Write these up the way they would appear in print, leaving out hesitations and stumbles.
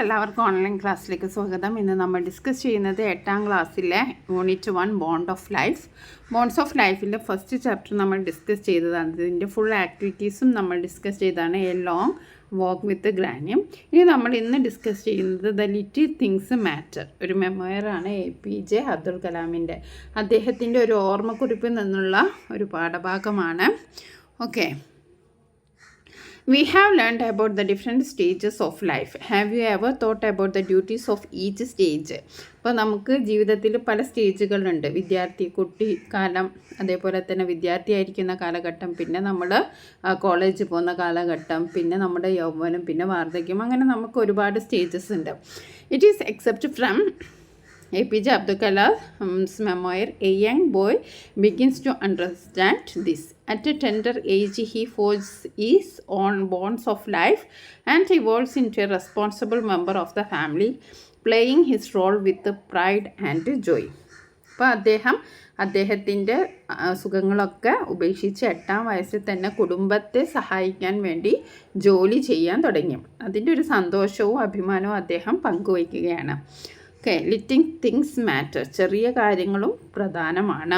എല്ലാവർക്കും ഓൺലൈൻ ക്ലാസ്സിലേക്ക് സ്വാഗതം. ഇന്ന് നമ്മൾ ഡിസ്കസ് ചെയ്യുന്നത് 8ാം ക്ലാസ്സിലെ unit 1 bond of life. Bonds of ലൈഫിൻ്റെ ഫസ്റ്റ് ചാപ്റ്റർ നമ്മൾ ഡിസ്കസ് ചെയ്തതാണ്. ഇതിൻ്റെ ഫുൾ ആക്ടിവിറ്റീസും നമ്മൾ ഡിസ്കസ് ചെയ്തതാണ്. എ ലോങ് വാക്ക് വിത്ത് ഗ്രാനിയം. ഇനി നമ്മൾ ഇന്ന് ഡിസ്കസ് ചെയ്യുന്നത് ദ ലിറ്റിൽ തിങ്സ് മാറ്റർ. ഒരു മെമ്മോയറാണ് APJ അബ്ദുൽ കലാമിൻ്റെ. അദ്ദേഹത്തിൻ്റെ ഒരു ഓർമ്മക്കുറിപ്പിൽ നിന്നുള്ള ഒരു പാഠഭാഗമാണ്. Okay, we have learned about the different stages of life. Have you ever thought about the duties of each stage? അപ്പോൾ നമുക്ക് ജീവിതത്തിൽ പല സ്റ്റേജുകളുണ്ട്. വിദ്യാർത്ഥി കുട്ടിക്കാലം, അതേപോലെ തന്നെ വിദ്യാർത്ഥിയായിരിക്കുന്ന കാലഘട്ടം, പിന്നെ നമ്മൾ കോളേജിൽ പോകുന്ന കാലഘട്ടം, പിന്നെ നമ്മുടെ യൗവനം, പിന്നെ വാർദ്ധക്യം, അങ്ങനെ നമുക്ക് ഒരുപാട് സ്റ്റേജസ് ഉണ്ട്. It is except from APJ Abdul Kalam's memoir, a young boy begins to understand this. At a tender age, he forges his own bonds of life and evolves into a responsible member of the family, playing his role with pride and joy. അപ്പോൾ അദ്ദേഹത്തിൻ്റെ സുഖങ്ങളൊക്കെ ഉപേക്ഷിച്ച് 8ാം വയസ്സിൽ തന്നെ കുടുംബത്തെ സഹായിക്കാൻ വേണ്ടി ജോലി ചെയ്യാൻ തുടങ്ങി. അതിൻ്റെ ഒരു സന്തോഷവും അഭിമാനവും അദ്ദേഹം പങ്കുവയ്ക്കുകയാണ്. Okay, little things matter. ചെറിയ കാര്യങ്ങളും പ്രധാനമാണ്.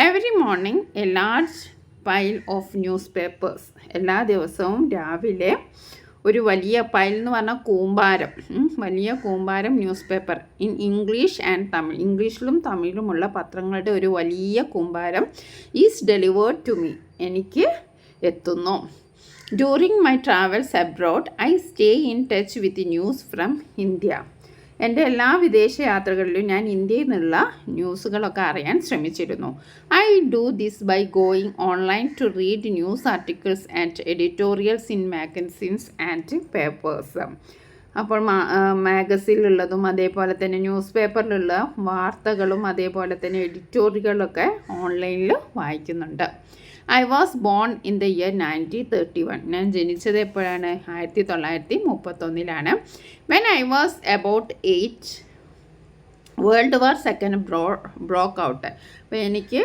Every morning a large pile of newspapers. എല്ലാ ദിവസവും രാവിലെ ഒരു വലിയ പൈൽ എന്ന് പറഞ്ഞാൽ കൂമ്പാരം, വലിയ കൂമ്പാരം newspaper in English and Tamil, ഇംഗ്ലീഷിലും തമിഴിലുമുള്ള പത്രങ്ങളുടെ ഒരു വലിയ കൂമ്പാരം ഈസ് ഡെലിവേർഡ് ടു മീ, എനിക്ക് എത്തുന്നു. During my travels abroad I stay in touch with news from India. എൻ്റെ എല്ലാ വിദേശ യാത്രകളിലും ഞാൻ ഇന്ത്യയിൽ നിന്നുള്ള ന്യൂസുകളൊക്കെ അറിയാൻ ശ്രമിച്ചിരുന്നു. I do this by going online to read news articles and editorials in magazines and papers. അപ്പോൾ മാഗസിനിലുള്ളതും അതേപോലെ തന്നെ ന്യൂസ് പേപ്പറിലുള്ള വാർത്തകളും അതേപോലെ തന്നെ എഡിറ്റോറിയലുകളൊക്കെ ഓൺലൈനിൽ വായിക്കുന്നുണ്ട്. I was born in the year 1931. ഞാൻ ജനിച്ചത് എപ്പോഴാണ്? 1931. When I was about 8, World War second broke out. അപ്പോൾ എനിക്ക്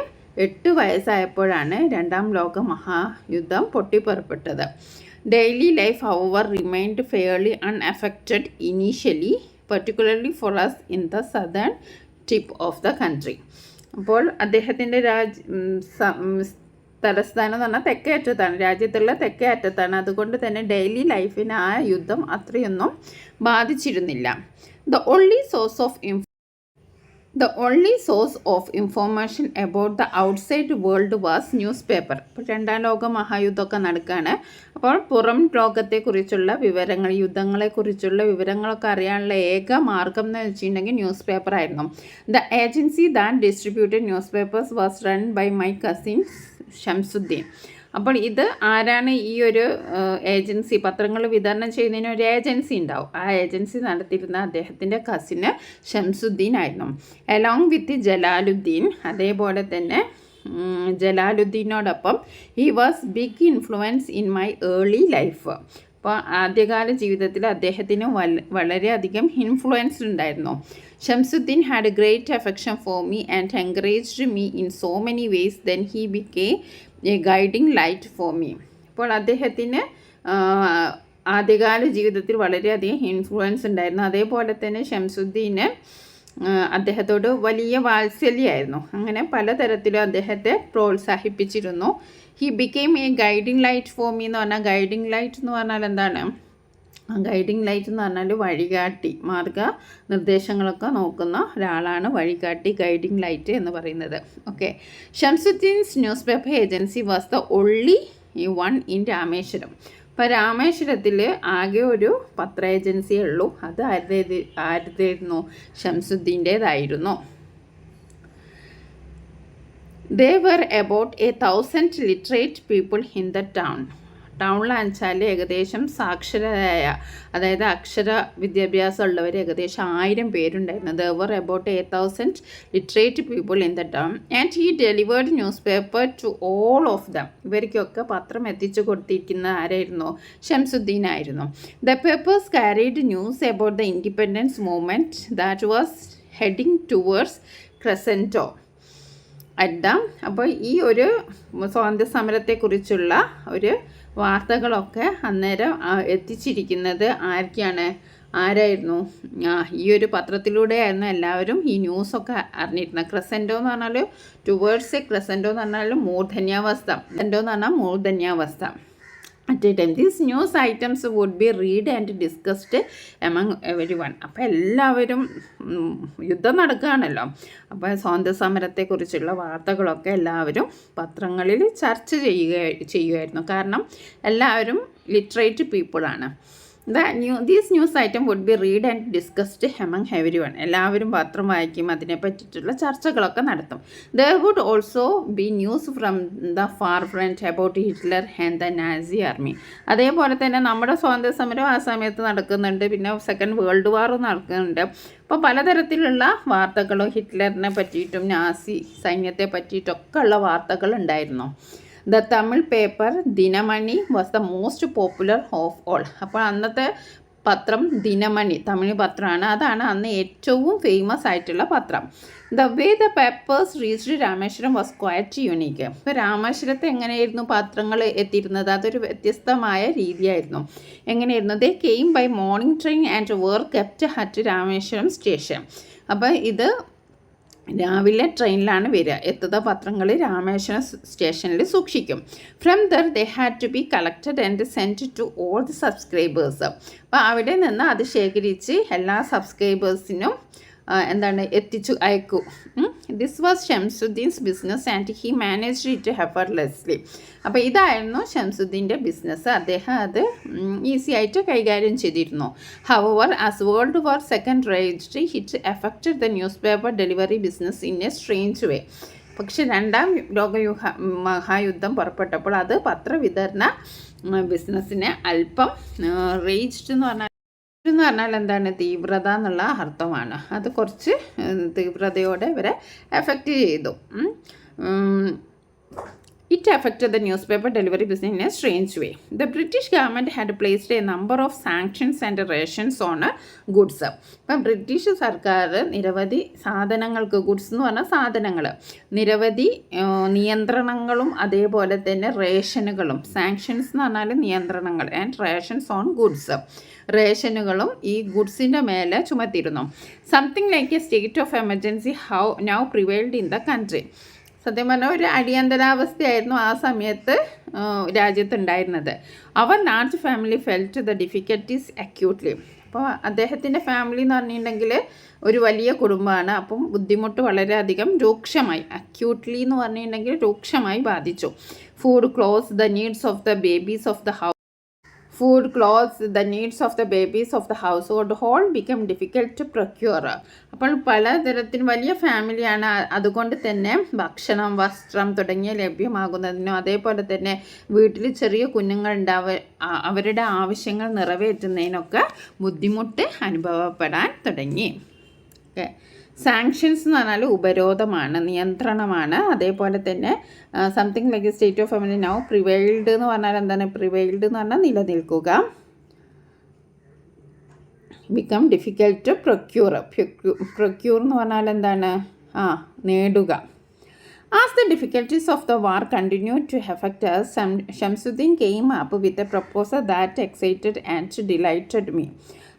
8 വയസ്സായപ്പോഴാണ് 2ാം ലോക മഹായുദ്ധം പൊട്ടിപ്പുറപ്പെട്ടത്. Daily life however remained fairly unaffected initially, particularly for us in the southern tip of the country. അപ്പോൾ അദ്ദേഹത്തിൻ്റെ തലസ്ഥാനം എന്ന് പറഞ്ഞാൽ തെക്കേ അറ്റത്താണ്, രാജ്യത്തുള്ള തെക്കേ അറ്റത്താണ്. അതുകൊണ്ട് തന്നെ ഡെയിലി ലൈഫിന് ആ യുദ്ധം അത്രയൊന്നും ബാധിച്ചിരുന്നില്ല. The only source of information about the outside world was newspaper. ഇപ്പോൾ 2ാം ലോക മഹായുദ്ധമൊക്കെ നടക്കുകയാണ്. അപ്പോൾ പുറം ലോകത്തെക്കുറിച്ചുള്ള വിവരങ്ങൾ, യുദ്ധങ്ങളെക്കുറിച്ചുള്ള വിവരങ്ങളൊക്കെ അറിയാനുള്ള ഏക മാർഗം എന്ന് വെച്ചിട്ടുണ്ടെങ്കിൽ ന്യൂസ് പേപ്പർ ആയിരുന്നു. The agency that distributed newspapers was run by my cousin Shamsuddin. അപ്പോൾ ഇത് ആരാണ്? ഈ ഒരു ഏജൻസി, പത്രങ്ങൾ വിതരണം ചെയ്യുന്നതിന് ഒരു ഏജൻസി ഉണ്ടാവും. ആ ഏജൻസി നടത്തിയിരുന്ന അദ്ദേഹത്തിൻ്റെ കസിന് ഷംസുദ്ദീൻ ആയിരുന്നു. അലോങ് വിത്ത് ജലാലുദ്ദീൻ, അതേപോലെ തന്നെ ജലാലുദ്ദീനോടൊപ്പം he was big influence in my early life. അപ്പോൾ ആദ്യകാല ജീവിതത്തിൽ അദ്ദേഹത്തിന് വളരെയധികം ഇൻഫ്ലുവൻസ് ഉണ്ടായിരുന്നു. Shamsuddin had a great affection for me and encouraged me in so many ways. Then he became a guiding light for me. അപ്പോൾ അദ്ദേഹത്തിന് ആദ്യകാല ജീവിതത്തിൽ വളരെയധികം ഇൻഫ്ലുവൻസ് ഉണ്ടായിരുന്നു. അതേപോലെ തന്നെ ഷംസുദ്ദീന് അദ്ദേഹത്തോട് വലിയ വാത്സല്യമായിരുന്നു. അങ്ങനെ പലതരത്തിലും അദ്ദേഹത്തെ പ്രോത്സാഹിപ്പിച്ചിരുന്നു. He became a guiding light for me എന്ന് പറഞ്ഞാൽ, ഗൈഡിങ് ലൈറ്റ് എന്ന് പറഞ്ഞാൽ എന്താണ്? ഗൈഡിങ് ലൈറ്റ് എന്ന് പറഞ്ഞാൽ വഴികാട്ടി, മാർഗനിർദ്ദേശങ്ങളൊക്കെ നോക്കുന്ന ഒരാളാണ് വഴികാട്ടി, ഗൈഡിങ് ലൈറ്റ് എന്ന് പറയുന്നത്. Okay, Shamsuddin's newspaper agency was the only one in Rameswaram. ഇപ്പോൾ രാമേശ്വരത്തിൽ ആകെ ഒരു പത്ര ഏജൻസിയേ ഉള്ളൂ. അത് ആരുടേതായിരുന്നു? ഷംസുദ്ദീൻ്റേതായിരുന്നു. There were about 1,000 literate people in the town. ടൗണിലാണെന്ന് വെച്ചാൽ ഏകദേശം സാക്ഷരരായ, അതായത് അക്ഷര വിദ്യാഭ്യാസം ഉള്ളവർ ഏകദേശം 1000 പേരുണ്ടായിരുന്നു. There were about 1,000 literate people in the town and he delivered newspaper to all of them. ഇവർക്കൊക്കെ പത്രം എത്തിച്ചു കൊടുത്തിരിക്കുന്ന ആരായിരുന്നു? ഷംസുദ്ദീൻ ആയിരുന്നു. The papers carried news about the independence movement that was heading towards Crescento. അപ്പോൾ ഈ ഒരു സ്വാതന്ത്ര്യ സമരത്തെക്കുറിച്ചുള്ള ഒരു വാർത്തകളൊക്കെ അന്നേരം എത്തിച്ചിരിക്കുന്നത് ആർക്കാണ്? ആരായിരുന്നു ഈ ഒരു പത്രത്തിലൂടെയായിരുന്നു എല്ലാവരും ഈ ന്യൂസൊക്കെ അറിഞ്ഞിരുന്നത്. ക്രസൻറ്റോ എന്ന് പറഞ്ഞാൽ ടുവേർഡ്സ് എ ക്രസൻറ്റോ എന്ന് പറഞ്ഞാൽ മൂർധന്യാവസ്ഥ. ക്രസൻറ്റോ എന്ന് പറഞ്ഞാൽ മൂർധന്യാവസ്ഥ. At a time these news items would be read and discussed among every one. അപ്പോൾ എല്ലാവരും യുദ്ധം നടക്കുകയാണല്ലോ, അപ്പോൾ സ്വാതന്ത്ര്യ സമരത്തെക്കുറിച്ചുള്ള വാർത്തകളൊക്കെ എല്ലാവരും പത്രങ്ങളിൽ ചർച്ച ചെയ്യുമായിരുന്നു. കാരണം എല്ലാവരും ലിറ്ററേറ്റ് പീപ്പിളാണ്. These news item would be read and discussed among every one. എല്ലാവരും പത്രം വായിക്കും, അതിനെ പറ്റിയിട്ടുള്ള ചർച്ചകളൊക്കെ നടത്തും. There would also be news from the far front about Hitler and the Nazi army. അതേപോലെ തന്നെ നമ്മുടെ സ്വാതന്ത്ര്യ സമരം ആ സമയത്ത് നടക്കുന്നുണ്ട്, പിന്നെ സെക്കൻഡ് വേൾഡ് വാറും നടക്കുന്നുണ്ട്. അപ്പോൾ പലതരത്തിലുള്ള വാർത്തകളും ഹിറ്റ്ലറിനെ പറ്റിയിട്ടും നാസി സൈന്യത്തെ പറ്റിയിട്ടൊക്കെ ഉള്ള വാർത്തകൾ ഉണ്ടായിരുന്നു. The Tamil paper Dinamani was the most popular of all. അപ്പോൾ അന്നത്തെ പത്രം ദിനമണി, തമിഴ് പത്രമാണ്, അതാണ് അന്ന് ഏറ്റവും ഫേമസ് ആയിട്ടുള്ള പത്രം. The way the papers reached Rameswaram was quite unique. ഇപ്പോൾ രാമേശ്വരത്ത് എങ്ങനെയായിരുന്നു പത്രങ്ങൾ എത്തിയിരുന്നത്? അതൊരു വ്യത്യസ്തമായ രീതിയായിരുന്നു. എങ്ങനെയായിരുന്നു? They came by morning train and were kept at Rameswaram station. അപ്പോൾ ഇത് രാവിലെ ട്രെയിനിലാണ് വരിക. എത്തുന്ന പത്രങ്ങൾ രാമേശ്വരം സ്റ്റേഷനിൽ സൂക്ഷിക്കും. From there they had to be collected and send to all the subscribers. അപ്പോൾ അവിടെ നിന്ന് അത് ശേഖരിച്ച് എല്ലാ സബ്സ്ക്രൈബേഴ്സിനും എത്തിച്ചു അയക്കൂ. This was Shamsuddin's business and he managed it effortlessly. അപ്പോൾ ഇതായിരുന്നു ഷംസുദ്ദീൻ്റെ ബിസിനസ്. അദ്ദേഹം അത് ഈസി ആയിട്ട് കൈകാര്യം ചെയ്തിരുന്നു. However as World War second raged it affected the newspaper delivery business in a strange way. പക്ഷെ രണ്ടാം മഹായുദ്ധം പുറപ്പെട്ടപ്പോൾ അത് പത്രവിതരണ ബിസിനസ്സിനെ അല്പം റേജ്ഡ് എന്ന് പറഞ്ഞാൽ എന്താണ്? തീവ്രത എന്നുള്ള അർത്ഥമാണ്. അത് കുറച്ച് തീവ്രതയോടെ ഇവരെ എഫക്റ്റ് ചെയ്തു. It affected the newspaper delivery business in a strange way. The British government had placed a number of sanctions and rations on goods. ഇപ്പം ബ്രിട്ടീഷ് സർക്കാർ നിരവധി സാധനങ്ങൾക്ക്, ഗുഡ്സ് എന്ന് പറഞ്ഞാൽ സാധനങ്ങൾ, നിരവധി നിയന്ത്രണങ്ങളും അതേപോലെ തന്നെ റേഷനുകളും, സാങ്ഷൻസ് എന്ന് പറഞ്ഞാൽ നിയന്ത്രണങ്ങൾ, ആൻഡ് റേഷൻസ് ഓൺ ഗുഡ്സ്, റേഷനുകളും ഈ ഗുഡ്സിൻ്റെ മേലെ ചുമത്തിയിരുന്നു. Something like a state of emergency now prevailed in the country. സത്യം പറഞ്ഞാൽ ഒരു അടിയന്തരാവസ്ഥയായിരുന്നു ആ സമയത്ത് രാജ്യത്തുണ്ടായിരുന്നത്. Our large family felt the difficulties acutely. അപ്പോൾ അദ്ദേഹത്തിൻ്റെ ഫാമിലി എന്ന് പറഞ്ഞിട്ടുണ്ടെങ്കിൽ ഒരു വലിയ കുടുംബമാണ്. അപ്പം ബുദ്ധിമുട്ട് വളരെയധികം രൂക്ഷമായി, അക്യൂട്ട്ലി എന്ന് പറഞ്ഞിട്ടുണ്ടെങ്കിൽ രൂക്ഷമായി ബാധിച്ചു. Food, clothes, the needs of the babies of the Food, clothes, the needs of the babies of the household whole became difficult to procure. അപ്പോൾ പലതരത്തിലും വലിയ ഫാമിലിയാണ്, അതുകൊണ്ട് തന്നെ ഭക്ഷണം, വസ്ത്രം തുടങ്ങിയ ലഭ്യമാകുന്നതിനും അതേപോലെ തന്നെ വീട്ടിൽ ചെറിയ കുഞ്ഞുങ്ങളുണ്ടാവ അവരുടെ ആവശ്യങ്ങൾ നിറവേറ്റുന്നതിനൊക്കെ ബുദ്ധിമുട്ട് അനുഭവപ്പെടാൻ തുടങ്ങി. ഓക്കെ, സാങ്ഷൻസ് എന്ന് പറഞ്ഞാൽ ഉപരോധമാണ്, നിയന്ത്രണമാണ്. അതേപോലെ തന്നെ something like state of emergency now prevailed എന്ന് പറഞ്ഞാൽ എന്താണ്? പ്രിവെയിൽഡ് എന്ന് പറഞ്ഞാൽ നിലനിൽക്കുക. Become difficult to procure. Procure എന്ന് പറഞ്ഞാൽ എന്താണ്? നേടുക. As the difficulties of the war continued to affect us, Shamsuddin came up with a proposal that excited and delighted me.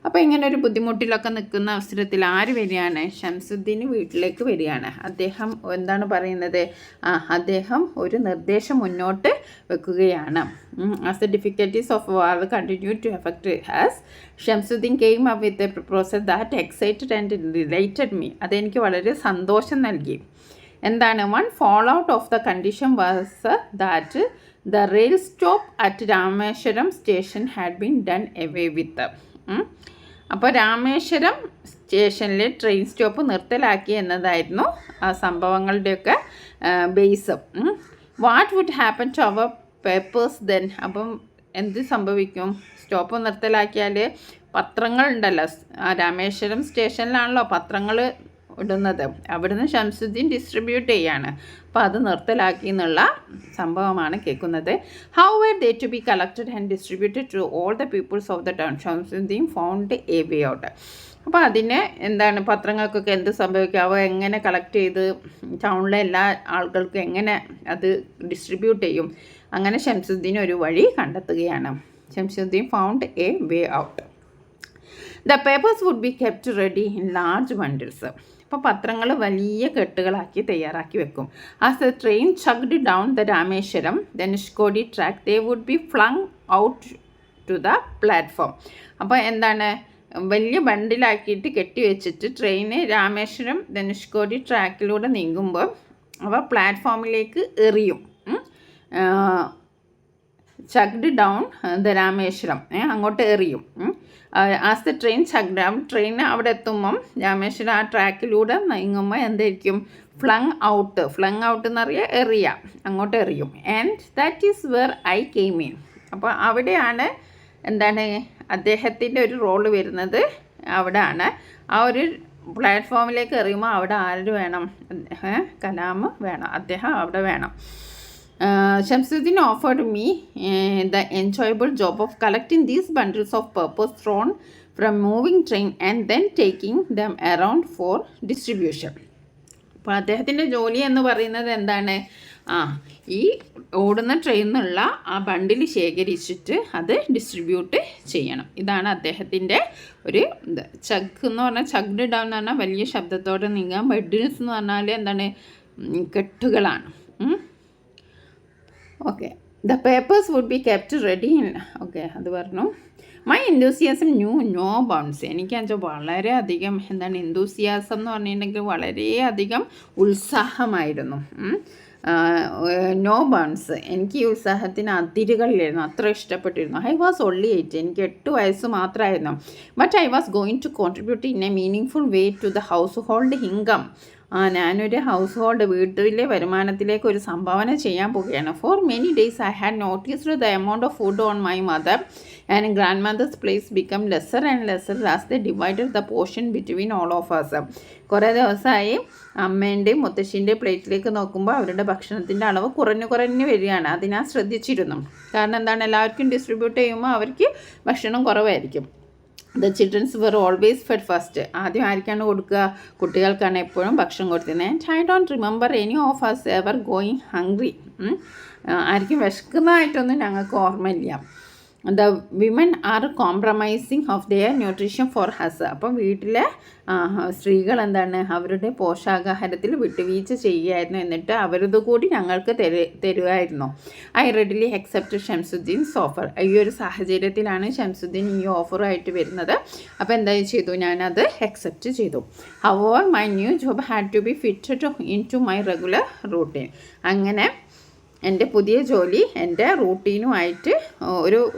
അപ്പോൾ ഇങ്ങനെ ഒരു ബുദ്ധിമുട്ടിലൊക്കെ നിൽക്കുന്ന അവസരത്തിൽ ആര് വരികയാണ്? ഷംസുദ്ദീൻ വീട്ടിലേക്ക് വരികയാണ്. അദ്ദേഹം എന്താണ് പറയുന്നത്? അദ്ദേഹം ഒരു നിർദ്ദേശം മുന്നോട്ട് വെക്കുകയാണ്. As the difficulties of war continued to affect us, Shamsuddin came up with a proposal that excited and delighted me. അതെനിക്ക് വളരെ സന്തോഷം നൽകി. എന്താണ്? One fallout of the condition was that the rail stop at Rameswaram station had been done away with. അപ്പോൾ രാമേശ്വരം സ്റ്റേഷനിൽ train stop നിർത്തലാക്കി എന്നതായിരുന്നു ആ സംഭവങ്ങളുടെയൊക്കെ base. What would happen to our papers then? അപ്പം എന്ത് സംഭവിക്കും? സ്റ്റോപ്പ് നിർത്തലാക്കിയാൽ പത്രങ്ങളുണ്ടല്ലോ, രാമേശ്വരം സ്റ്റേഷനിലാണല്ലോ പത്രങ്ങൾ ഇടുന്നത്, അവിടുന്ന് ഷംസുദ്ദീൻ ഡിസ്ട്രിബ്യൂട്ട് ചെയ്യാണ്. അപ്പോൾ അത് നിർത്തലാക്കി എന്നുള്ള സംഭവമാണ് കേൾക്കുന്നത്. How were they to be collected and distributed to all the peoples of the town. Shamsuddin found a way out. അപ്പോൾ അതിന് എന്താണ്, പത്രങ്ങൾക്കൊക്കെ എന്ത് സംഭവിക്കുക, അവ എങ്ങനെ കളക്ട് ചെയ്ത് ടൗണിലെ എല്ലാ ആളുകൾക്കും എങ്ങനെ അത് ഡിസ്ട്രിബ്യൂട്ട് ചെയ്യും, അങ്ങനെ ഷംസുദ്ദീൻ ഒരു വഴി കണ്ടെത്തുകയാണ്. Shamsuddin found a way out. The papers would be kept ready in large bundles. അപ്പോൾ പത്രങ്ങൾ വലിയ കെട്ടുകളാക്കി തയ്യാറാക്കി വെക്കും. As the train chugged down the Rameswaram Dhanushkodi track they would be flung out to the platform. അപ്പോൾ എന്താണ്, വലിയ ബണ്ടിലാക്കിയിട്ട് കെട്ടിവെച്ചിട്ട് ട്രെയിന് രാമേശ്വരം ധനുഷ്കോടി ട്രാക്കിലൂടെ നീങ്ങുമ്പോൾ അവ പ്ലാറ്റ്ഫോമിലേക്ക് എറിയും. ചഗ്ഡ് ഡൗൺ ദ രാമേശ്വരം, അങ്ങോട്ട് എറിയും. As the train chugged down, train അവിടെ എത്തുമ്പം രാമേശ്വരം ആ ട്രാക്കിലൂടെ നീങ്ങുമ്പോൾ എന്തായിരിക്കും, ഫ്ലങ് ഔട്ട് എന്നറിയാം, എറിയ, അങ്ങോട്ട് എറിയും. And that is where I came in. അപ്പോൾ അവിടെയാണ് എന്താണ് അദ്ദേഹത്തിൻ്റെ ഒരു റോള് വരുന്നത്. അവിടെയാണ് ആ ഒരു പ്ലാറ്റ്ഫോമിലേക്ക് എറിയുമ്പോൾ അവിടെ ആര് വേണം, കലാം വേണം, അദ്ദേഹം അവിടെ വേണം. Shamsuddin offered me the enjoyable job of collecting these bundles of papers thrown from moving train and then taking them around for distribution. അപ്പോൾ അദ്ദേഹത്തിൻ്റെ ജോലി എന്ന് പറയുന്നത് എന്താണ്, ഈ ഓടുന്ന ട്രെയിനിലുള്ള ആ ബണ്ടിൽ ശേഖരിച്ചിട്ട് അത് ഡിസ്ട്രിബ്യൂട്ട് ചെയ്യണം. ഇതാണ് അദ്ദേഹത്തിൻ്റെ ഒരു ചഗ് എന്ന് പറഞ്ഞാൽ, ചഗ്ഡ് ഡൗൺ എന്ന് പറഞ്ഞാൽ വലിയ ശബ്ദത്തോടെ നീങ്ങാൻ, ബണ്ടിൽസ് എന്ന് പറഞ്ഞാൽ എന്താണ്, കെട്ടുകളാണ്. Okay, the papers would be kept ready. Okay, അത് പറഞ്ഞു. My enthusiasm no bounds. എനിക്കാണെന്ന് വളരെയധികം എന്താണ് എന്തൂസിയാസം എന്ന് പറഞ്ഞിട്ടുണ്ടെങ്കിൽ വളരെയധികം ഉത്സാഹമായിരുന്നു. നോ ബൗണ്ട്സ്, എനിക്ക് ഈ ഉത്സാഹത്തിന് അതിരുകളിലായിരുന്നു, അത്ര ഇഷ്ടപ്പെട്ടിരുന്നു. ഐ വാസ് ഓൺലി 8, എനിക്ക് 8 വയസ്സ് മാത്രമായിരുന്നു. But I was going to contribute in a meaning way to the household income. ഞാനൊരു ഹൗസ് ഹോൾഡ് വീട്ടിലെ വരുമാനത്തിലേക്ക് ഒരു സംഭാവന ചെയ്യാൻ പോവുകയാണ്. For many days I had noticed the amount of food on my mother and grandmother's place become lesser and lesser as the divided the portion between all of us. കുറേ ദിവസമായി അമ്മേൻ്റെയും മുത്തശ്ശീൻ്റെയും പ്ലേറ്റിലേക്ക് നോക്കുമ്പോൾ അവരുടെ ഭക്ഷണത്തിൻ്റെ അളവ് കുറഞ്ഞു വരികയാണ്. അത് ഞാൻ ശ്രദ്ധിച്ചിരുന്നു. കാരണം എന്താണ്, എല്ലാവർക്കും ഡിസ്ട്രിബ്യൂട്ട് ചെയ്യുമ്പോൾ അവർക്ക് ഭക്ഷണം കുറവായിരിക്കും. The childrens were always fed first. ആദ്യം ആർക്കാണ് കൊടുക്കുക, കുട്ടികൾക്കാണ് എപ്പോഴും ഭക്ഷണം കൊടുത്തിരുന്നത്. And I don't remember any of us ever going hungry. ആർക്കും വിശക്കുന്നതായിട്ടൊന്നും ഞങ്ങൾക്ക് ഓർമ്മയില്ല. The women are compromising of their nutrition for us. അപ്പം വീട്ടിലെ സ്ത്രീകൾ എന്താണ്, അവരുടെ പോഷകാഹാരത്തിൽ വിട്ടുവീഴ്ച ചെയ്യുകയായിരുന്നു. എന്നിട്ട് അവരത് കൂടി ഞങ്ങൾക്ക് തരുമായിരുന്നു. I readily accept Shamsuddin's offer. ഈ ഒരു സാഹചര്യത്തിലാണ് ഷംസുദ്ദീൻ ഈ ഓഫറുമായിട്ട് വരുന്നത്. അപ്പോൾ എന്താ ചെയ്തു, ഞാനത് അക്സെപ്റ്റ് ചെയ്തു. However my new job had to be fitted in to my regular routine. അങ്ങനെ എൻ്റെ പുതിയ ജോലി എൻ്റെ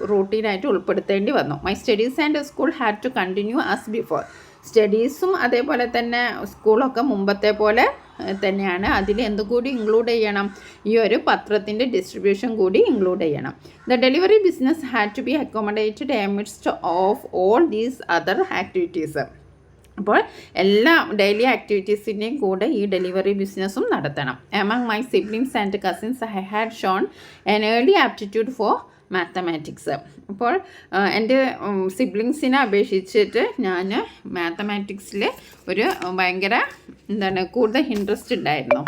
റൂട്ടീനായിട്ട് ഉൾപ്പെടുത്തേണ്ടി വന്നു. My studies and school had to continue as before. സ്റ്റഡീസും അതേപോലെ തന്നെ സ്കൂളൊക്കെ മുമ്പത്തെ പോലെ തന്നെയാണ്. അതിൽ എന്തുകൂടി ഇൻക്ലൂഡ് ചെയ്യണം, ഈ ഒരു പത്രത്തിൻ്റെ ഡിസ്ട്രിബ്യൂഷൻ കൂടി ഇൻക്ലൂഡ് ചെയ്യണം. The delivery business had to be accommodated amidst of all these other activities. അപ്പോൾ എല്ലാ ഡെയിലി ആക്ടിവിറ്റീസിൻ്റെയും കൂടെ ഈ ഡെലിവറി ബിസിനസ്സും നടത്തണം. Among my siblings and cousins I had shown an early aptitude for mathematics. അപ്പോൾ എൻ്റെ സിബ്ലിങ്സിനെ അപേക്ഷിച്ചിട്ട് ഞാൻ മാത്തമാറ്റിക്സിൽ ഒരു ഭയങ്കര കൂടുതൽ ഇൻട്രസ്റ്റ് ഉണ്ടായിരുന്നു.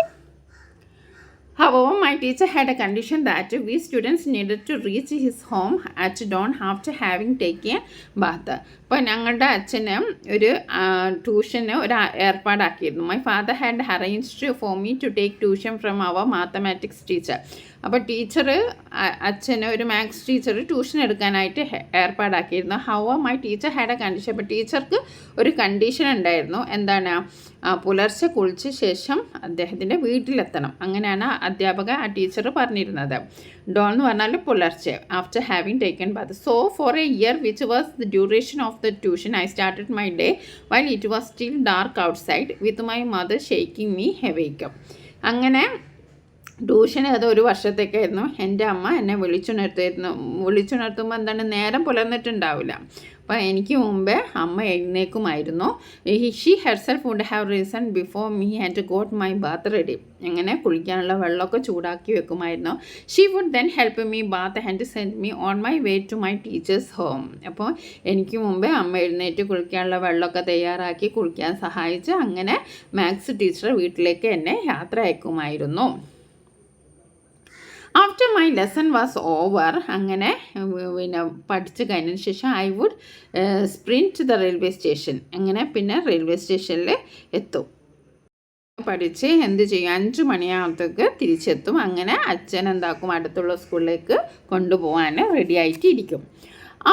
However, my teacher had a condition that we students needed to reach his home at dawn after having taken bath. അപ്പോൾ ഞങ്ങളുടെ അച്ഛന് ഒരു ട്യൂഷന് ഒരു ഏർപ്പാടാക്കിയിരുന്നു. My father had arranged for me to take tuition from our mathematics teacher. അപ്പോൾ അച്ഛന് ഒരു മാത്സ് ടീച്ചർ ട്യൂഷൻ എടുക്കാനായിട്ട് ഏർപ്പാടാക്കിയിരുന്നു. However my teacher had a condition. അപ്പോൾ ടീച്ചർക്ക് ഒരു കണ്ടീഷൻ ഉണ്ടായിരുന്നു. എന്താണ്, പുലർച്ചെ കുളിച്ച ശേഷം അദ്ദേഹത്തിൻ്റെ വീട്ടിലെത്തണം. അങ്ങനെയാണ് അധ്യാപക ആ ടീച്ചർ പറഞ്ഞിരുന്നത്. ഡോൺ എന്ന് പറഞ്ഞാൽ പുലർച്ചെ, after having taken bath. So for a year which was the duration of the tuition I started my day while it was still dark outside with my mother shaking me awake. അങ്ങനെ tuition അത് ഒരു വർഷത്തേക്കായിരുന്നു. എൻ്റെ അമ്മ എന്നെ വിളിച്ചുണർത്തുമ്പോൾ എന്താണ്, നേരം പുലർന്നിട്ടുണ്ടാവില്ല. അപ്പോൾ എനിക്ക് മുമ്പേ അമ്മ എഴുന്നേക്കുമായിരുന്നു. She herself would have risen before me and got my bath ready. അങ്ങനെ കുളിക്കാനുള്ള വെള്ളമൊക്കെ ചൂടാക്കി വെക്കുമായിരുന്നു. She would then help me bath and send me on my way to my teacher's home. അപ്പോൾ എനിക്ക് മുമ്പേ അമ്മ എഴുന്നേറ്റ് കുളിക്കാനുള്ള വെള്ളമൊക്കെ തയ്യാറാക്കി കുളിക്കാൻ സഹായിച്ച് അങ്ങനെ മാത്സ് ടീച്ചർ വീട്ടിലേക്ക് എന്നെ യാത്ര അയക്കുമായിരുന്നു. After my lesson was over, അങ്ങനെ പിന്നെ പഠിച്ച് കഴിഞ്ഞതിന് ശേഷം I would sprint to the railway station, അങ്ങനെ പിന്നെ റെയിൽവേ സ്റ്റേഷനിൽ എത്തും. പഠിച്ച് എന്ത് ചെയ്യും, 5 മണിയാകുമ്പോഴത്തേക്ക് തിരിച്ചെത്തും. അങ്ങനെ അച്ഛൻ എന്താക്കും, അടുത്തുള്ള സ്കൂളിലേക്ക് കൊണ്ടുപോകാൻ റെഡി ആയിട്ട് ഇരിക്കും.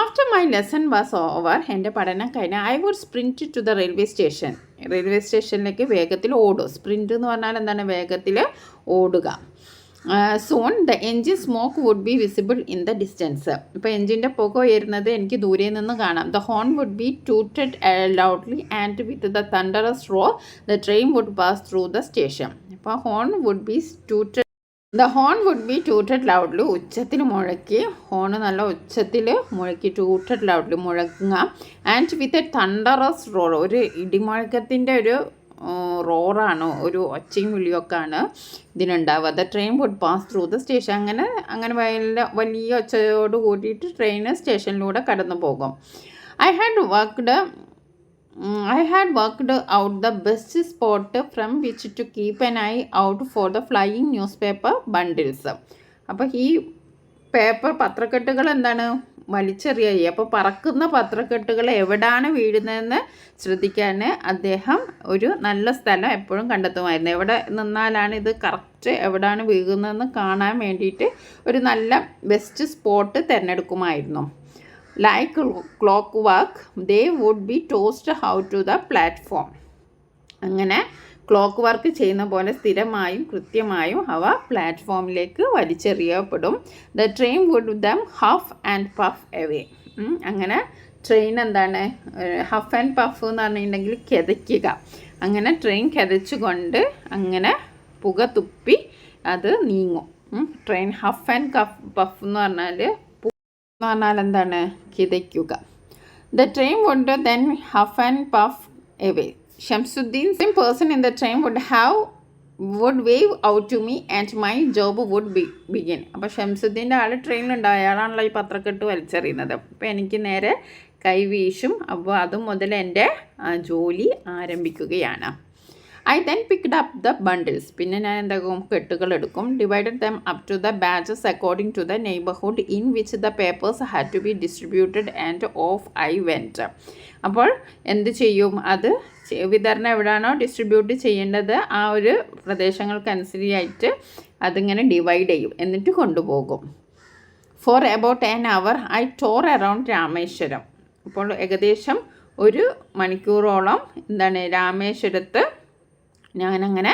After my lesson was over, എൻ്റെ പഠനം കഴിഞ്ഞാൽ I would sprint to the railway station, railway സ്റ്റേഷനിലേക്ക് വേഗത്തിൽ ഓടും. സ്പ്രിൻറ്റ് എന്ന് പറഞ്ഞാൽ എന്താണ്, വേഗത്തിൽ ഓടുക. Soon the engine smoke would be visible in the distance, ഇപ്പോൾ എൻജിൻ്റെ പുക ഉയരുന്നത് എനിക്ക് ദൂരെ നിന്ന് കാണാം. The horn would be tooted loudly and with the thunderous roar the train would pass through the station. അപ്പോൾ horn would be ടൂറ്റഡ്, the horn would be tooted loudly, ഉച്ചത്തിൽ മുഴക്കി, ഹോണ് നല്ല ഉച്ചത്തിൽ മുഴക്കി, ടൂറ്റഡ് ലൗഡ്ലി മുഴക്കുക. And with a thunderous roar, ഒരു ഇടിമുഴക്കത്തിൻ്റെ ഒരു റോറാണ്, ഒരു ഒച്ചയും വിളിയൊക്കെയാണ് ഇതിനുണ്ടാവുക. The train would pass through the station, അങ്ങനെ വലിയ ഒച്ചയോട് കൂടിയിട്ട് ട്രെയിൻ സ്റ്റേഷനിലൂടെ കടന്നു പോകും. I had worked out the best spot from which to keep an eye out for the flying newspaper bundles. അപ്പോൾ ഈ പത്രക്കെട്ടുകൾ എന്താണ്, വലിച്ചെറിയായി. അപ്പോൾ പറക്കുന്ന പത്രക്കെട്ടുകൾ എവിടെയാണ് വീഴുന്നതെന്ന് ശ്രദ്ധിക്കാൻ അദ്ദേഹം ഒരു നല്ല സ്ഥലം എപ്പോഴും കണ്ടെത്തുമായിരുന്നു. എവിടെ നിന്നാലാണ് ഇത് കറക്റ്റ് എവിടെയാണ് വീഴുന്നതെന്ന് കാണാൻ വേണ്ടിയിട്ട് ഒരു നല്ല ബെസ്റ്റ് സ്പോട്ട് തിരഞ്ഞെടുക്കുമായിരുന്നു. Like clockwork they would be tossed out to the platform, അങ്ങനെ ക്ലോക്ക് വർക്ക് ചെയ്യുന്ന പോലെ സ്ഥിരമായും കൃത്യമായും അവ പ്ലാറ്റ്ഫോമിലേക്ക് വലിച്ചെറിയപ്പെടും. The train would then huff and puff away, അങ്ങനെ ട്രെയിൻ എന്താണ്, ഹഫ് ആൻഡ് പഫ് എന്ന് പറഞ്ഞിട്ടുണ്ടെങ്കിൽ കിതയ്ക്കുക. അങ്ങനെ ട്രെയിൻ കിതച്ചുകൊണ്ട് അങ്ങനെ പുക തുപ്പി അത് നീങ്ങും. ട്രെയിൻ ഹഫ് ആൻഡ് പഫ് എന്ന് പറഞ്ഞാൽ എന്താണ്, കിതയ്ക്കുക. The train would then huff and puff away. Shamsuddin, same person in the train would wave out to me and my job would begin. അപ്പോൾ ഷംസുദ്ദീൻ്റെ ആൾ ട്രെയിനിലുണ്ടാവും, അയാളാണല്ലോ ഈ പത്രക്കെട്ട് വലിച്ചെറിയുന്നത്. അപ്പോൾ എനിക്ക് നേരെ കൈ വീശും. അപ്പോൾ അതും മുതൽ എൻ്റെ ജോലി ആരംഭിക്കുകയാണ്. I then picked up the bundles, പിന്നെ ഞാൻ എന്താകും, കെട്ടുകൾ എടുക്കും. Divided them up to the batches according to the neighbourhood in which the papers had to be distributed and off I went. അപ്പോൾ എന്ത് ചെയ്യും, അത് വിതരണം എവിടെയാണോ ഡിസ്ട്രിബ്യൂട്ട് ചെയ്യേണ്ടത് ആ ഒരു പ്രദേശങ്ങൾക്കനുസരിച്ചായിട്ട് അതിങ്ങനെ ഡിവൈഡ് ചെയ്യും, എന്നിട്ട് കൊണ്ടുപോകും. For about an hour I Tor around Rameswaram. അപ്പോൾ ഏകദേശം 1 മണിക്കൂറോളം എന്താണ്, രാമേശ്വരത്ത് ഞാനങ്ങനെ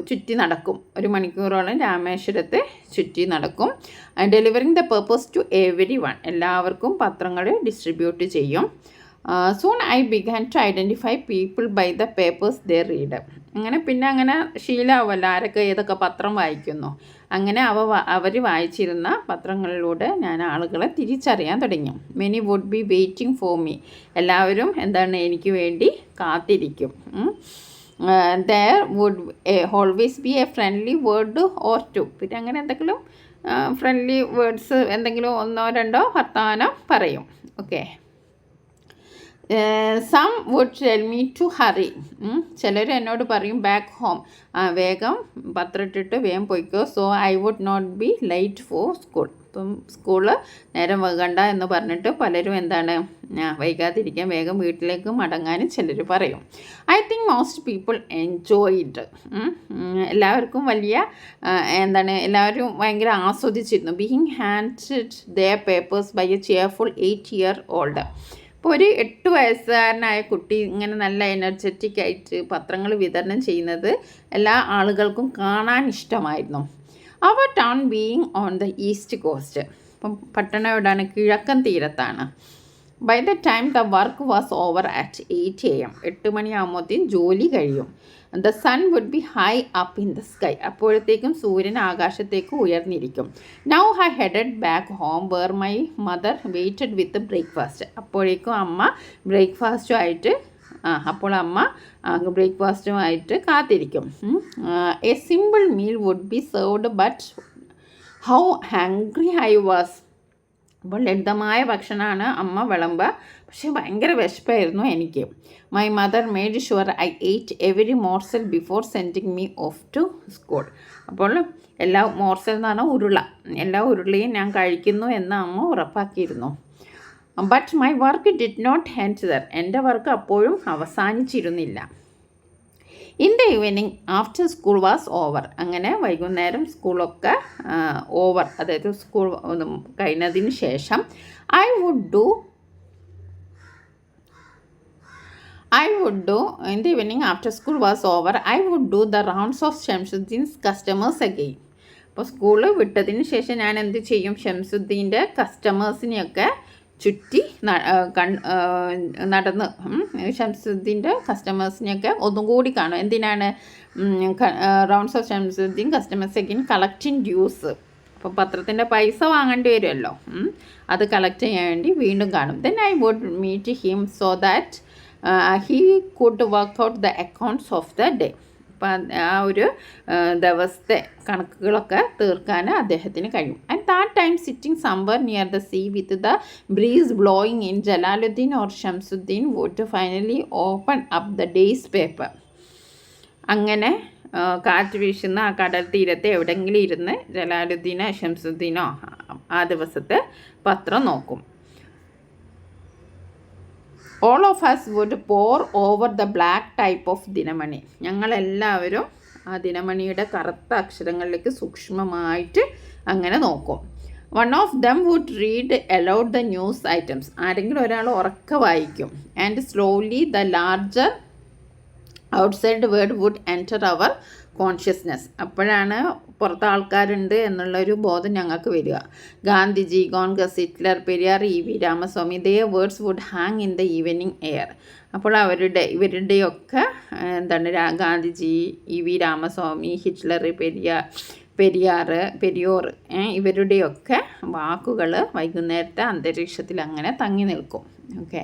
ചുറ്റി നടക്കും. 1 മണിക്കൂറോളം രാമേശ്വരത്തെ ചുറ്റി നടക്കും. Delivering the papers to everyone, എല്ലാവർക്കും പത്രങ്ങൾ ഡിസ്ട്രിബ്യൂട്ട് ചെയ്യും. Soon I began to identify people by the papers they read. അങ്ങനെ ശീലമാവുമല്ലോ ആരൊക്കെ ഏതൊക്കെ പത്രം വായിക്കുന്നു. അങ്ങനെ അവർ വായിച്ചിരുന്ന പത്രങ്ങളിലൂടെ ഞാൻ ആളുകളെ തിരിച്ചറിയാൻ തുടങ്ങി. Many would be waiting for me, എല്ലാവരും എന്താണ്, എനിക്ക് വേണ്ടി കാത്തിരിക്കും. There would always be a friendly word or two, പിന്നെ അങ്ങനെ എന്തെങ്കിലും ഫ്രണ്ട്ലി വേർഡ്സ് എന്തെങ്കിലും 1-2 വർത്തമാനം പറയും. Okay. Some would tell me to hurry, ചിലർ എന്നോട് പറയും ബാക്ക് ഹോം, വേഗം പത്രം ഇട്ടിട്ട് വേഗം പോയിക്കോ. So I would not be late for school, ഇപ്പം സ്കൂള് നേരം വൈകണ്ട എന്ന് പറഞ്ഞിട്ട് പലരും എന്താണ്, വൈകാതിരിക്കാൻ വേഗം വീട്ടിലേക്ക് മടങ്ങാനും ചിലർ പറയും. I think most people enjoyed, എല്ലാവർക്കും എല്ലാവരും ഭയങ്കര ആസ്വദിച്ചിരുന്നു. Being handed their papers by a cheerful 8-year-old. ഇപ്പോൾ ഒരു 8 വയസ്സുകാരനായ കുട്ടി ഇങ്ങനെ നല്ല എനർജറ്റിക് ആയിട്ട് പത്രങ്ങൾ വിതരണം ചെയ്യുന്നത് എല്ലാ ആളുകൾക്കും കാണാൻ ഇഷ്ടമായിരുന്നു. Our town being on the east coast, ഇപ്പം പട്ടണം എവിടെയാണ്, കിഴക്കൻ തീരത്താണ്. By the time the work was over at 8 AM, 8 മണിയാകുമ്പോഴത്തേക്കും ജോലി കഴിയും. The sun would be high up in the sky, അപ്പോഴത്തേക്കും സൂര്യൻ ആകാശത്തേക്ക് ഉയർന്നിരിക്കും. Now I headed back home where my mother waited with breakfast, അപ്പോഴേക്കും അമ്മ ബ്രേക്ക്ഫാസ്റ്റുമായിട്ട് അപ്പോൾ അമ്മ ബ്രേക്ക്ഫാസ്റ്റുമായിട്ട് കാത്തിരിക്കും. A simple meal would be served but how hungry I was. അപ്പോൾ ലളിതമായ ഭക്ഷണമാണ് അമ്മ വിളമ്പുക, പക്ഷേ ഭയങ്കര വിശപ്പായിരുന്നു എനിക്ക്. My mother made sure I ate every morsel before sending me off to school. അപ്പോൾ എല്ലാ മോർസൽ എന്ന് പറഞ്ഞാൽ ഉരുള, എല്ലാ ഉരുളയും ഞാൻ കഴിക്കുന്നു എന്ന് അമ്മ ഉറപ്പാക്കിയിരുന്നു. But my work did not end there. എൻ്റെ വർക്ക് അപ്പോഴും അവസാനിച്ചിരുന്നില്ല. In the evening after school was over. അങ്ങനെ വൈകുന്നേരം സ്കൂളൊക്കെ ഓവർ, അതായത് സ്കൂൾ കഴിഞ്ഞതിന് ശേഷം I would do in the evening after school was over, I would do the rounds of Shamsuddin's customers again. അപ്പോൾ സ്കൂള് വിട്ടതിന് ശേഷം ഞാൻ എന്ത് ചെയ്യും? ഷംസുദ്ദീൻ്റെ കസ്റ്റമേഴ്സിനെയൊക്കെ ചുറ്റി നടന്ന് ഷംസുദ്ദീൻ്റെ കസ്റ്റമേഴ്സിനെയൊക്കെ ഒന്നും കൂടി കാണും. എന്തിനാണ്? Rounds of Shamsuddin customers again collecting dues. അപ്പോൾ പത്രത്തിൻ്റെ പൈസ വാങ്ങേണ്ടി വരുമല്ലോ, അത് കളക്ട് ചെയ്യാൻ വേണ്ടി വീണ്ടും കാണും. Then I would meet him so that he could work out the accounts of the day. അപ്പം ആ ഒരു ദിവസത്തെ കണക്കുകളൊക്കെ തീർക്കാൻ അദ്ദേഹത്തിന് കഴിയും. At that time sitting somewhere near the sea with the breeze blowing in, Jalaluddin or Shamsuddin would finally open up the day's paper. അങ്ങനെ കാറ്റ് വീശുന്ന ആ കടൽ തീരത്തെ എവിടെയെങ്കിലും ഇരുന്ന് ജലാലുദ്ദീനോ ഷംസുദ്ദീനോ ആ ദിവസത്തെ പത്രം നോക്കും. All of us would pore over the black type of Dinamani. ഞങ്ങളെല്ലാവരും ആ ദിനമണിയുടെ കറുത്ത അക്ഷരങ്ങളിലേക്ക് സൂക്ഷ്മമായിട്ട് അങ്ങനെ നോക്കും. One of them would read aloud the news items. ആരെങ്കിലും ഒരാൾ ഉറക്കെ വായിക്കും. And slowly the larger outside world would enter our consciousness. അപ്പോഴാണ് പുറത്ത് ആൾക്കാരുണ്ട് എന്നുള്ളൊരു ബോധം ഞങ്ങൾക്ക് വരിക. Gandhiji, Congress, Hitler, Periyar, E V. Ramaswamy, their words would hang in the evening air. അപ്പോൾ ഇവരുടെയൊക്കെ എന്താണ്, ഗാന്ധിജി, ഇ.വി. രാമസ്വാമി, ഹിറ്റ്ലർ, പെരിയോർ ഇവരുടെയൊക്കെ വാക്കുകൾ വൈകുന്നേരത്തെ അന്തരീക്ഷത്തിൽ അങ്ങനെ തങ്ങി നിൽക്കും. Okay.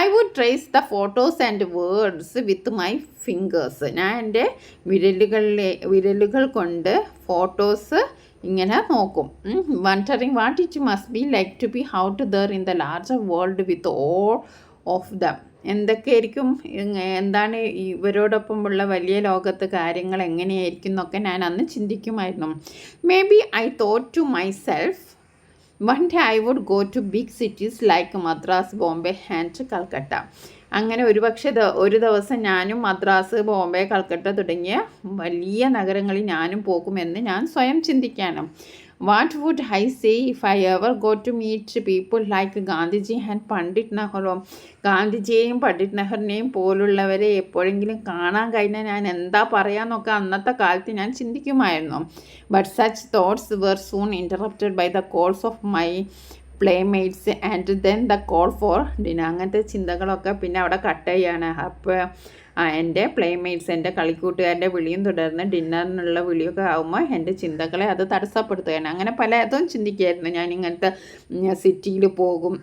I would trace the photos and words with my fingers. ഞാൻ എൻ്റെ വിരലുകൾ കൊണ്ട് ഫോട്ടോസ് ഇങ്ങനെ നോക്കും. Wondering what it must be like to be out there in the larger world with all of them. എന്തൊക്കെയായിരിക്കും, എന്താണ് ഇവരോടൊപ്പമുള്ള വലിയ ലോകത്ത് കാര്യങ്ങൾ എങ്ങനെയായിരിക്കും എന്നൊക്കെ ഞാൻ അന്ന് ചിന്തിക്കുമായിരുന്നു. Maybe I thought to myself one day I would go to big cities like Madras, Bombay and Calcutta. അങ്ങനെ ഒരു ദിവസം ഞാനും മദ്രാസ്, ബോംബെ, കൽക്കട്ട തുടങ്ങിയ വലിയ നഗരങ്ങളിൽ ഞാനും പോകുമെന്ന് ഞാൻ സ്വയം ചിന്തിക്കാനും. What would I say if I ever go to meet people like Gandhiji and Pandit Nehru. ഗാന്ധിജിയെയും പണ്ഡിറ്റ് നെഹ്റുവിനെയും പോലുള്ളവരെ എപ്പോഴെങ്കിലും കാണാൻ കഴിഞ്ഞാൽ ഞാൻ എന്താ പറയാമെന്നൊക്കെ അന്നത്തെ കാലത്ത് ഞാൻ ചിന്തിക്കുമായിരുന്നു. But such thoughts were soon interrupted by the calls of my playmates and then the call for dinner. അങ്ങനത്തെ ചിന്തകളൊക്കെ പിന്നെ അവിടെ കട്ട് ചെയ്യാണ്. അപ്പോൾ എൻ്റെ പ്ലേമേറ്റ്സ്, എൻ്റെ കളിക്കൂട്ടുകാരുടെ വിളിയും തുടർന്ന് ഡിന്നറിനുള്ള വിളിയൊക്കെ ആകുമ്പോൾ എൻ്റെ ചിന്തകളെ അത് തടസ്സപ്പെടുത്തുകയാണ്. അങ്ങനെ പലതും ചിന്തിക്കുമായിരുന്നു. ഞാൻ ഇങ്ങനത്തെ സിറ്റിയിൽ പോകും.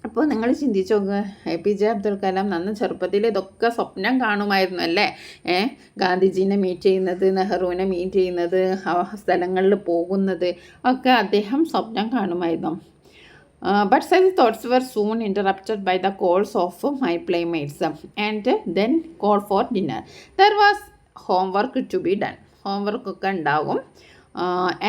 അപ്പോൾ നിങ്ങൾ ചിന്തിച്ചു നോക്കുക, APJ അബ്ദുൽ കലാം നന്ന് ചെറുപ്പത്തിൽ ഇതൊക്കെ സ്വപ്നം കാണുമായിരുന്നു അല്ലേ? ഗാന്ധിജീനെ മീറ്റ് ചെയ്യുന്നത്, നെഹ്റുവിനെ മീറ്റ് ചെയ്യുന്നത്, സ്ഥലങ്ങളിൽ പോകുന്നത് ഒക്കെ അദ്ദേഹം സ്വപ്നം കാണുമായിരുന്നു. But such thoughts were soon interrupted by the calls of my playmates and then call for dinner. There was homework to be done. Homework ഒക്കെ ഉണ്ടാകും.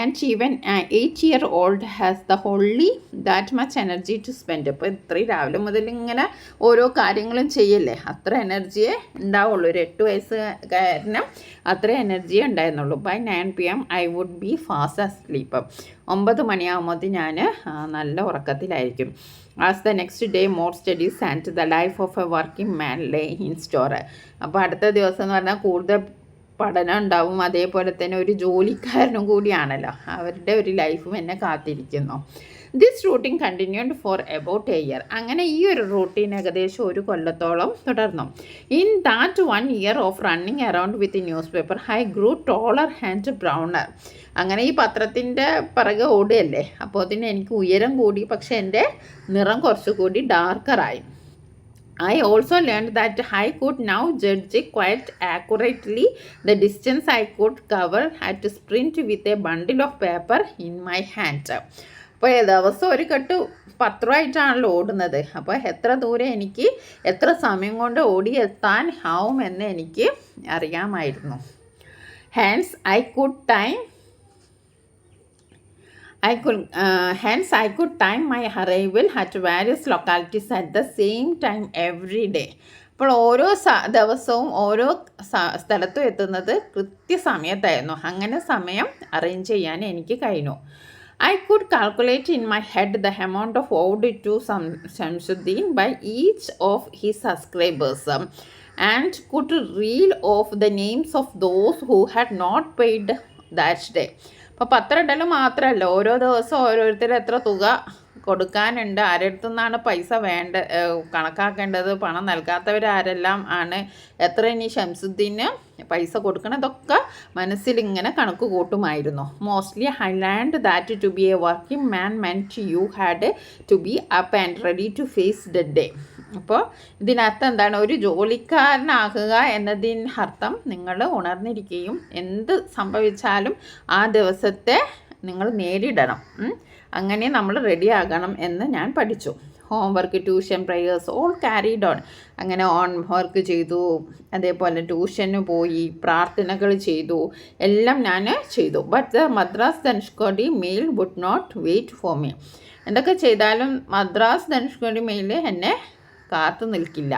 And even an 8-year-old has the wholly that much energy to spend. അപ്പോൾ ഇത്രയും രാവിലെ മുതൽ ഇങ്ങനെ ഓരോ കാര്യങ്ങളും ചെയ്യല്ലേ, അത്ര എനർജിയേ ഉണ്ടാവുള്ളൂ. ഒരു 8 വയസ്സുകാരന് അത്ര എനർജിയേ ഉണ്ടായിരുന്നുള്ളൂ. By 9 PM I would be fast asleep. 9 മണിയാകുമ്പോൾ ഞാൻ നല്ല ഉറക്കത്തിലായിരിക്കും. As the next day more studies and the life of a working man lay in store. അപ്പോൾ അടുത്ത ദിവസം എന്ന് പറഞ്ഞാൽ കൂടുതൽ പഠനം ഉണ്ടാവും. അതേപോലെ തന്നെ ഒരു ജോലിക്കാരനും കൂടിയാണല്ലോ, അവരുടെ ഒരു ലൈഫും എന്നെ കാത്തിരിക്കുന്നു. This routine continued for about a year. അങ്ങനെ ഈ ഒരു റൂട്ടീൻ ഏകദേശം 1 കൊല്ലത്തോളം തുടർന്നു. In that 1 year of running around with newspaper I grew taller and browner. അങ്ങനെ ഈ പത്രത്തിൻ്റെ പിറകെ ഓടുകയല്ലേ, അപ്പോൾ അതിന് എനിക്ക് ഉയരം കൂടി, പക്ഷേ എൻ്റെ നിറം കുറച്ചുകൂടി ഡാർക്കറായി. I also learned that I could now judge quite accurately the distance I could cover at sprint with a bundle of paper in my hand. അപ്പോൾ ദിവസം ഒരു കെട്ട് പത്രമായിട്ടാണല്ലോ ഓടുന്നത്. അപ്പോൾ എത്ര ദൂരം എനിക്ക് എത്ര സമയം കൊണ്ട് ഓടിയെത്താൻ ആവുമെന്ന് എനിക്ക് അറിയാമായിരുന്നു. Hence I could time my arrival at various localities at the same time every day. അപ്പോൾ ഓരോ ദിവസവും ഓരോ സ്ഥലത്തും എത്തുന്നത് കൃത്യസമയത്തായിരുന്നു. അങ്ങനെ സമയം അറേഞ്ച് ചെയ്യാൻ എനിക്ക് കഴിഞ്ഞു. I could calculate in my head the amount of owed to Shamsuddin by each of his subscribers and could reel off the names of those who had not paid that day. അപ്പോൾ പത്രം ഇടൽ മാത്രമല്ല, ഓരോ ദിവസവും ഓരോരുത്തർ എത്ര തുക കൊടുക്കാനുണ്ട്, ആരുടെ നിന്നാണ് പൈസ കണക്കാക്കേണ്ടത്, പണം നൽകാത്തവരാരെല്ലാം ആണ്, എത്ര ഇനി ഷംസുദ്ദീന് പൈസ കൊടുക്കണം, ഇതൊക്കെ മനസ്സിലിങ്ങനെ കണക്ക് കൂട്ടുമായിരുന്നു. Mostly I learned that to be a working man meant you had to be up and ready to face the day. അപ്പോൾ ഇതിനർത്ഥം എന്താണ്? ഒരു ജോലിക്കാരനാകുക എന്നതിന് അർത്ഥം നിങ്ങൾ ഉണർന്നിരിക്കുകയും എന്ത് സംഭവിച്ചാലും ആ ദിവസത്തെ നിങ്ങൾ നേരിടണം, അങ്ങനെ നമ്മൾ റെഡിയാകണം എന്ന് ഞാൻ പഠിച്ചു. Homework, tuition, prayers all carried on. അങ്ങനെ വർക്ക് ചെയ്തു, അതേപോലെ ട്യൂഷന് പോയി, പ്രാർത്ഥനകൾ ചെയ്തു, എല്ലാം ഞാൻ ചെയ്തു. But the Madras Dhanushkodi mail would not wait for me. എന്തൊക്കെ ചെയ്താലും മദ്രാസ് ധനുഷ്കോടി മെയിൽ എന്നെ കാത്തു നിൽക്കില്ല.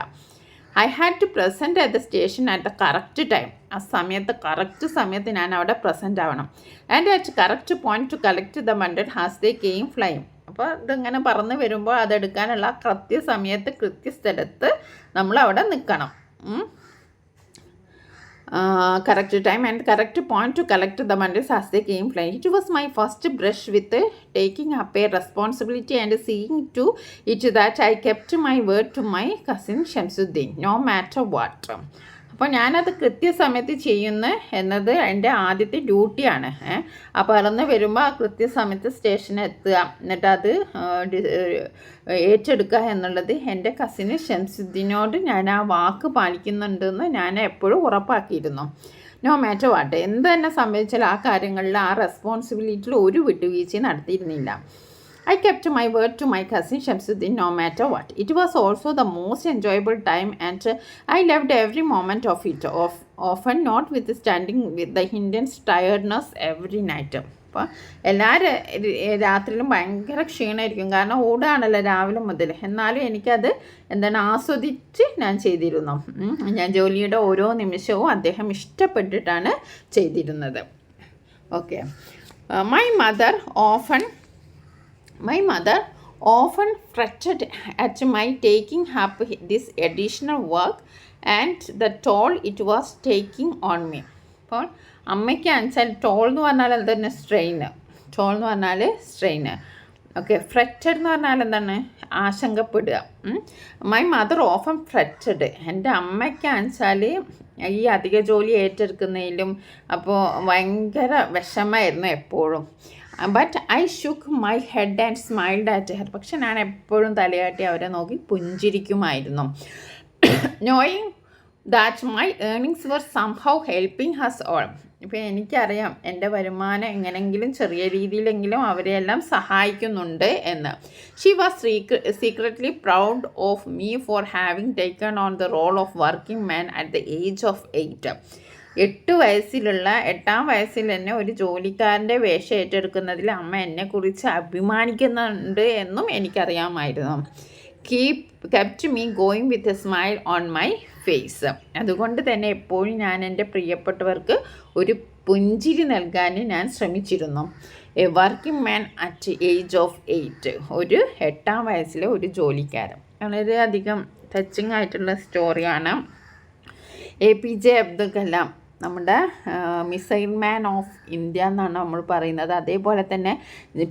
I had to present at the station at the correct time. ആ സമയത്ത് കറക്റ്റ് സമയത്ത് ഞാൻ അവിടെ പ്രസൻറ്റ് ആവണം. And at correct point to collect the bundle has they came flame. അപ്പോൾ ഇതിങ്ങനെ പറന്ന് വരുമ്പോൾ അതെടുക്കാനുള്ള കൃത്യസമയത്ത് കൃത്യസ്ഥലത്ത് നമ്മളവിടെ നിൽക്കണം. correct time and correct point to collect the bundles as they came flying. It was my first brush with taking up a responsibility and seeing to it that I kept my word to my cousin Shamsuddin, no matter what. അപ്പോൾ ഞാനത് കൃത്യസമയത്ത് ചെയ്യുന്ന എന്നത് എൻ്റെ ആദ്യത്തെ ഡ്യൂട്ടിയാണ്. അപ്പോൾ പറന്ന് വരുമ്പോൾ ആ കൃത്യസമയത്ത് സ്റ്റേഷനിൽ എത്തുക, എന്നിട്ട് അത് ഏറ്റെടുക്കുക എന്നുള്ളത് എൻ്റെ കസിന് ഷംസുദ്ദീനോട് ഞാൻ ആ വാക്ക് പാലിക്കുന്നുണ്ടെന്ന് ഞാൻ എപ്പോഴും ഉറപ്പാക്കിയിരുന്നു. നോ മാറ്റർ വാട്ട്, എന്ത് തന്നെ സംഭവിച്ചാൽ ആ കാര്യങ്ങളിൽ ആ റെസ്പോൺസിബിലിറ്റിയിൽ ഒരു വിട്ടുവീഴ്ചയും നടത്തിയിരുന്നില്ല. I kept my word to my cousin Shamsuddin no matter what. It was also the most enjoyable time and I loved every moment of it, often notwithstanding with the intense tiredness every night. അപ്പോൾ എല്ലാ രാത്രിയിലും ഭയങ്കര ക്ഷീണമായിരിക്കും, കാരണം ഓടാണല്ലോ രാവിലെ മുതൽ. എന്നാലും എനിക്കത് ആസ്വദിച്ച് ഞാൻ ചെയ്തിരുന്നു. ഞാൻ ജോലിയുടെ ഓരോ നിമിഷവും അദ്ദേഹം ഇഷ്ടപ്പെട്ടിട്ടാണ് ചെയ്തിരുന്നത്. Okay. My mother often fretted at my taking up this additional work and the toll it was taking on me. അപ്പോൾ അമ്മയ്ക്ക് വെച്ചാൽ ടോൾ എന്ന് പറഞ്ഞാൽ എന്താണ്? സ്ട്രെയിന്. ഓക്കെ. ഫ്രെറ്റഡ് എന്ന് പറഞ്ഞാൽ എന്താണ്? ആശങ്കപ്പെടുക. My mother often fretted. എൻ്റെ അമ്മയ്ക്ക് വെച്ചാൽ ഈ അധിക ജോലി ഏറ്റെടുക്കുന്നതിലും അപ്പോൾ ഭയങ്കര വിഷമമായിരുന്നു എപ്പോഴും. But I shook my head and smiled at her. പക്ഷെ ഞാൻ എപ്പോഴും തലയാട്ടി അവരെ നോക്കി പുഞ്ചിരിക്കുമായിരുന്നു. Knowing that my earnings were somehow helping us all. ഇപ്പോൾ എനിക്കറിയാം എൻ്റെ വരുമാനം എങ്ങനെയെങ്കിലും ചെറിയ രീതിയിലെങ്കിലും അവരെയെല്ലാം സഹായിക്കുന്നുണ്ട് എന്ന്. She was secretly proud of me for having taken on the role of working man at the age of 8. 8 വയസ്സിൽ തന്നെ ഒരു ജോലിക്കാരൻ്റെ വേഷം ഏറ്റെടുക്കുന്നതിൽ അമ്മ എന്നെക്കുറിച്ച് അഭിമാനിക്കുന്നുണ്ട് എന്നും എനിക്കറിയാമായിരുന്നു. Kept me going with a smile on my face. അതുകൊണ്ട് തന്നെ എപ്പോഴും ഞാൻ എൻ്റെ പ്രിയപ്പെട്ടവർക്ക് ഒരു പുഞ്ചിരി നൽകാൻ ഞാൻ ശ്രമിച്ചിരുന്നു. A working man at age of 8. ഒരു 8 വയസ്സിലെ ഒരു ജോലിക്കാരൻ. വളരെയധികം ടച്ചിങ് ആയിട്ടുള്ള സ്റ്റോറിയാണ്. APJ അബ്ദുൽ കലാം നമ്മുടെ മിസൈൽ മാൻ ഓഫ് ഇന്ത്യ എന്നാണ് നമ്മൾ പറയുന്നത്. അതേപോലെ തന്നെ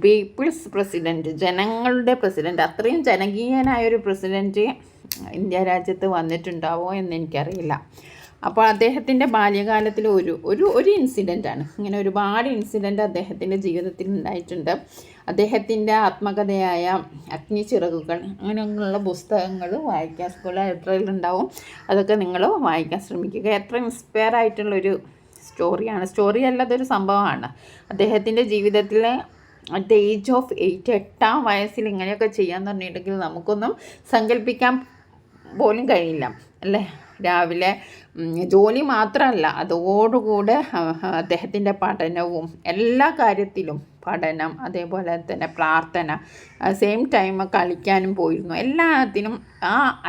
പീപ്പിൾസ് പ്രസിഡൻറ്റ്, ജനങ്ങളുടെ പ്രസിഡൻറ്റ്. അത്രയും ജനകീയനായൊരു പ്രസിഡൻറ്റ് ഇന്ത്യ രാജ്യത്ത് വന്നിട്ടുണ്ടാവോ എന്ന് എനിക്കറിയില്ല. അപ്പോൾ അദ്ദേഹത്തിൻ്റെ ബാല്യകാലത്തിൽ ഒരു ഇൻസിഡൻ്റാണ്. ഇങ്ങനെ ഒരുപാട് ഇൻസിഡൻ്റ് അദ്ദേഹത്തിൻ്റെ ജീവിതത്തിൽ ഉണ്ടായിട്ടുണ്ട്. അദ്ദേഹത്തിൻ്റെ ആത്മകഥയായ അഗ്നിച്ചിറകുകൾ, അങ്ങനെയുള്ള പുസ്തകങ്ങൾ വായിക്കാൻ സ്കൂൾ ലൈബ്രറിയിലുണ്ടാവും. അതൊക്കെ നിങ്ങൾ വായിക്കാൻ ശ്രമിക്കുക. എത്ര ഇൻസ്പയർ ആയിട്ടുള്ളൊരു സ്റ്റോറിയാണ്. സ്റ്റോറി അല്ലാതൊരു സംഭവമാണ്. അദ്ദേഹത്തിൻ്റെ ജീവിതത്തിൽ അറ്റ് ദ ഏജ് ഓഫ് 8 വയസ്സിൽ ഇങ്ങനെയൊക്കെ ചെയ്യാൻ തുടങ്ങിയിട്ടുണ്ടെങ്കിൽ നമുക്കൊന്നും സങ്കല്പിക്കാൻ പോലും കഴിയില്ല അല്ലേ. രാവിലെ ജോലി മാത്രമല്ല, അതോടുകൂടെ അദ്ദേഹത്തിൻ്റെ പഠനവും എല്ലാ കാര്യത്തിലും പഠനം, അതേപോലെ തന്നെ പ്രാർത്ഥന, സെയിം ടൈം കളിക്കാനും പോയിരുന്നു. എല്ലാത്തിനും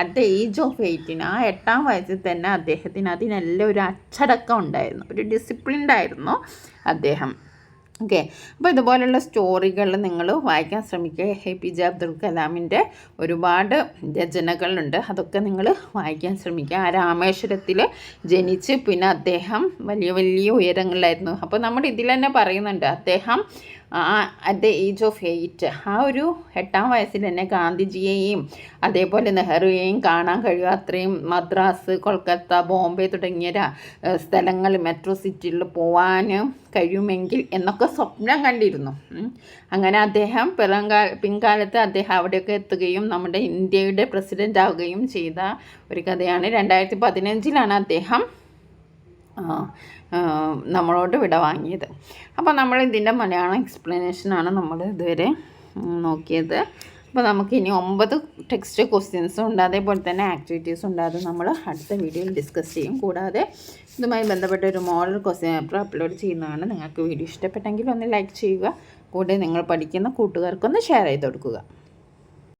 അറ്റ് ദ ഏജ് ഓഫ് 18 8 വയസ്സിൽ തന്നെ അദ്ദേഹത്തിന് അതിനെല്ലാം ഒരു അച്ചടക്കം ഉണ്ടായിരുന്നു, ഒരു ഡിസിപ്ലിൻഡ് ആയിരുന്നു അദ്ദേഹം. ഓക്കെ, അപ്പോൾ ഇതുപോലുള്ള സ്റ്റോറികൾ നിങ്ങൾ വായിക്കാൻ ശ്രമിക്കുക. APJ അബ്ദുൽ കലാമിൻ്റെ ഒരുപാട് രചനകളുണ്ട്, അതൊക്കെ നിങ്ങൾ വായിക്കാൻ ശ്രമിക്കുക. രാമേശ്വരത്തിൽ ജനിച്ച് പിന്നെ അദ്ദേഹം വലിയ വലിയ ഉയരങ്ങളിലായിരുന്നു. അപ്പോൾ നമ്മുടെ ഇതിൽ തന്നെ പറയുന്നുണ്ട്, അദ്ദേഹം അറ്റ് ദ ഏജ് ഓഫ് 8 ഒരു 8 വയസ്സിൽ തന്നെ ഗാന്ധിജിയെയും അതേപോലെ നെഹ്റുയെയും കാണാൻ കഴിയും. അത്രയും മദ്രാസ്, കൊൽക്കത്ത, ബോംബെ തുടങ്ങിയ സ്ഥലങ്ങൾ, മെട്രോ സിറ്റിയിൽ പോകാൻ കഴിയുമെങ്കിൽ എന്നൊക്കെ സ്വപ്നം കണ്ടിരുന്നു. അങ്ങനെ അദ്ദേഹം പിൻകാലത്ത് അദ്ദേഹം അവിടെയൊക്കെ എത്തുകയും നമ്മുടെ ഇന്ത്യയുടെ പ്രസിഡൻ്റ് ആവുകയും ചെയ്ത ഒരു കഥയാണ്. 2015 അദ്ദേഹം നമ്മളോട് വിട വാങ്ങിയത്. അപ്പോൾ നമ്മൾ ഇതിൻ്റെ മലയാളം എക്സ്പ്ലനേഷനാണ് നമ്മൾ ഇതുവരെ നോക്കിയത്. അപ്പോൾ നമുക്കിനി 9 ടെക്സ്റ്റ് ക്വസ്റ്റ്യൻസും ഉണ്ട്, അതേപോലെ തന്നെ ആക്ടിവിറ്റീസും ഉണ്ട്. അത് നമ്മൾ അടുത്ത വീഡിയോയിൽ ഡിസ്കസ് ചെയ്യും. കൂടാതെ ഇതുമായി ബന്ധപ്പെട്ട ഒരു മോഡൽ ക്വസ്റ്റ്യൻ പേപ്പർ അപ്ലോഡ് ചെയ്യുന്നതാണ്. നിങ്ങൾക്ക് വീഡിയോ ഇഷ്ടപ്പെട്ടെങ്കിൽ ഒന്ന് ലൈക്ക് ചെയ്യുക. കൂടെ നിങ്ങൾ പഠിക്കുന്ന കൂട്ടുകാർക്കൊന്ന് ഷെയർ ചെയ്ത് കൊടുക്കുക.